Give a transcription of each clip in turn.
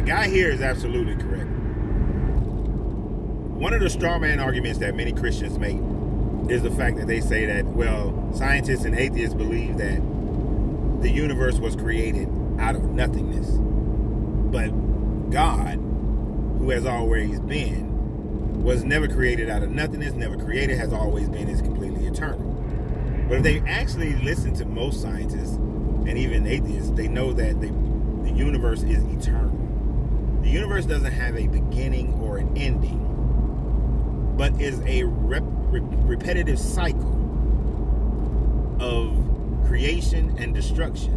guy here is absolutely correct. One of the straw man arguments that many Christians make is the fact that they say that, well, scientists and atheists believe that the universe was created out of nothingness. But God, who has always been, was never created out of nothingness, never created, has always been, is completely eternal. But if they actually listen to most scientists and even atheists, they know that the universe is eternal. The universe doesn't have a beginning or an ending, but is a repetitive cycle of creation and destruction,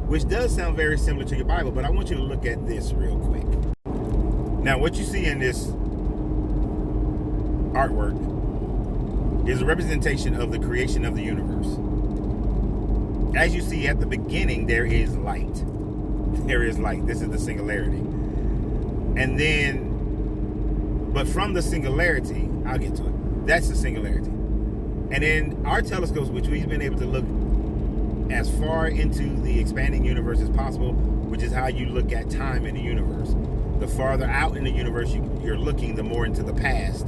which does sound very similar to your Bible. But I want you to look at this real quick. Now, what you see in this artwork is a representation of the creation of the universe. As you see, at the beginning, there is light. There is light. This is the singularity. And then, but from the singularity, I'll get to it. That's the singularity. And then our telescopes, which we've been able to look as far into the expanding universe as possible, which is how you look at time in the universe. The farther out in the universe you're looking, the more into the past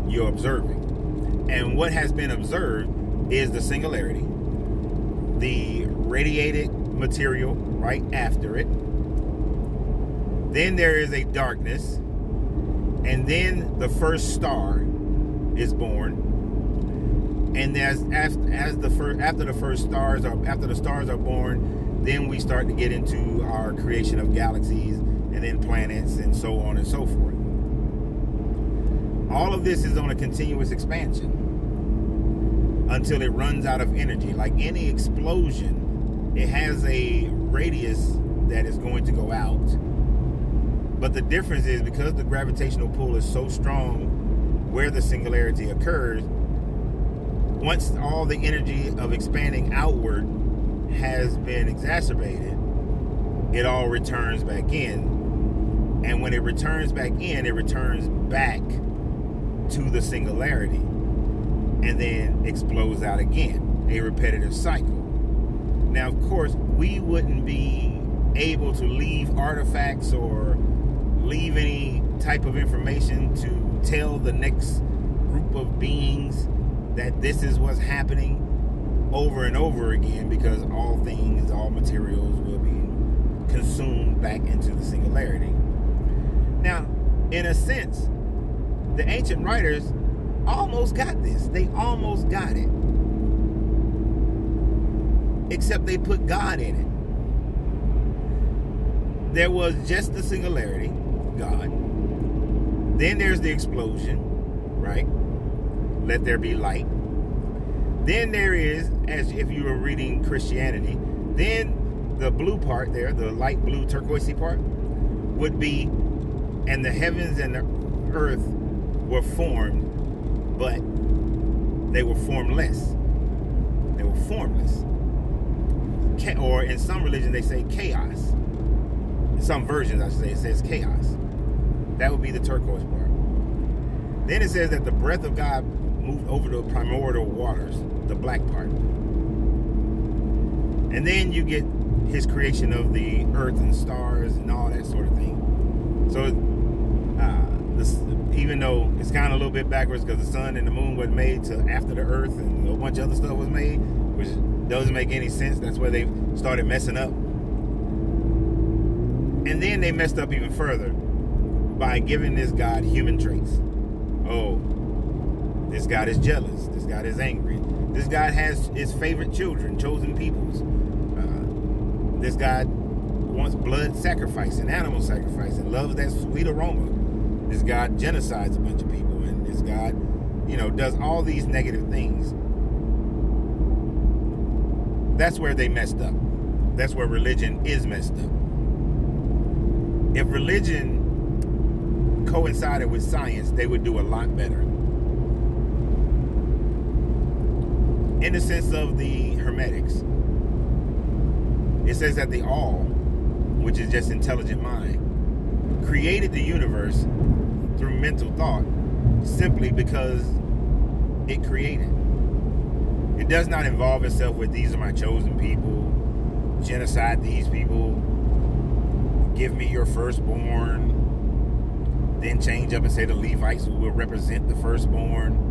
you're observing. And what has been observed is the singularity, the radiated material right after it. Then there is a darkness, and then the first star is born. And after the stars are born, then we start to get into our creation of galaxies and then planets and so on and so forth. All of this is on a continuous expansion until it runs out of energy. Like any explosion, it has a radius that is going to go out. But the difference is, because the gravitational pull is so strong where the singularity occurs, once all the energy of expanding outward has been exacerbated, it all returns back in. And when it returns back in, it returns back to the singularity and then explodes out again, a repetitive cycle. Now, of course, we wouldn't be able to leave artifacts or leave any type of information to tell the next group of beings that this is what's happening over and over again, because all things, all materials will be consumed back into the singularity. Now, in a sense, the ancient writers almost got this. They almost got it. Except they put God in it. There was just the singularity, God. Then there's the explosion, right? Let there be light. Then there is, as if you were reading Christianity, then the blue part there, the light blue turquoisey part, would be, and the heavens and the earth were formed, but they were formless. They were formless. Or in some religion they say chaos. In some versions, I should say, it says chaos. That would be the turquoise part. Then it says that the breath of God moved over the primordial waters, the black part. And then you get his creation of the earth and stars and all that sort of thing. So even though it's kind of a little bit backwards, because the sun and the moon were made till after the earth and a bunch of other stuff was made, which doesn't make any sense. That's where they started messing up. And then they messed up even further by giving this God human traits. Oh, this God is jealous. This God is angry. This God has his favorite children, chosen peoples. This God wants blood sacrifice and animal sacrifice and loves that sweet aroma. This God genocides a bunch of people, and this God, does all these negative things. That's where they messed up. That's where religion is messed up. If religion coincided with science, they would do a lot better. In the sense of the Hermetics, it says that the all, which is just intelligent mind, created the universe through mental thought simply because it created. It does not involve itself with these are my chosen people, genocide these people, give me your firstborn, then change up and say the Levites will represent the firstborn.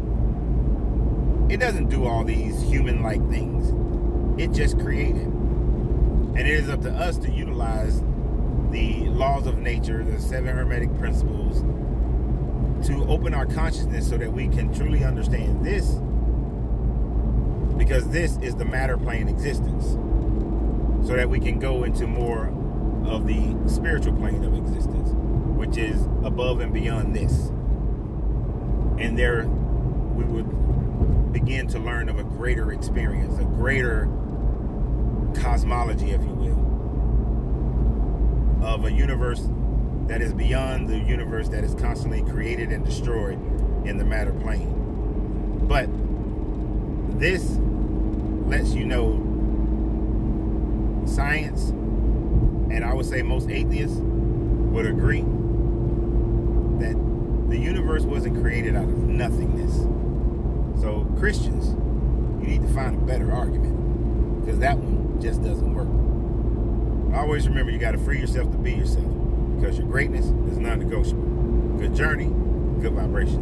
It doesn't do all these human-like things. It just created. And it is up to us to utilize the laws of nature, the 7 Hermetic principles, to open our consciousness so that we can truly understand this, because this is the matter plane existence, so that we can go into more of the spiritual plane of existence, which is above and beyond this. And there we would begin to learn of a greater experience, a greater cosmology, if you will, of a universe that is beyond the universe that is constantly created and destroyed in the matter plane. But this lets you know science, and I would say most atheists would agree, that the universe wasn't created out of nothingness. So Christians, you need to find a better argument, because that one just doesn't work. Always remember, you got to free yourself to be yourself, because your greatness is non-negotiable. Good journey, good vibration.